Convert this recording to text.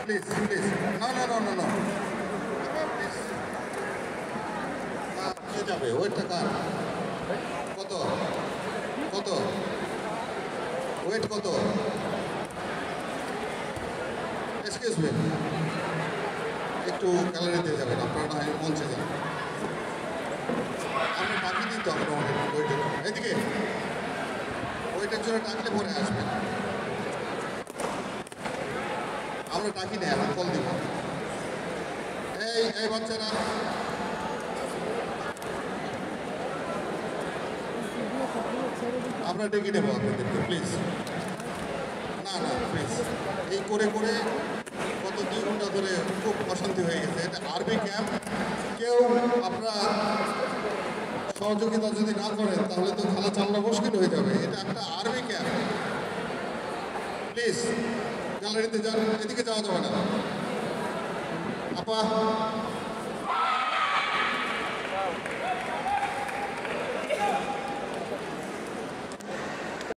please please না না না না না প্লিজ কে যাবে ওয়েটটা কার কত কত ওয়েট কত এক্সকিউজ মি একটু গ্যালারিতে যাবেন আপনারা না মঞ্চে যান আমরা ডাকি দিই তো আপনার ওয়েটের এদিকে ওয়েটের জন্য ডাকলে পরে আসবেন আমরা ডাকি না এখন কল দিব এই বাচ্চারা আমরা ডেকে নেবো আপনাদেরকে প্লিজ না না প্লিজ এই করে করে গত 2 ঘন্টা ধরে খুব অশান্তি হয়ে গেছে এটা আর্মি ক্যাম্প কেউ আপনারা সহযোগিতা যদি না করেন তাহলে তো খেলা চালানো মুশকিল হয়ে যাবে এটা একটা আর্মি ক্যাম্প প্লিজ গ্যালারিতে যান এদিকে যাওয়া যাবে না আপা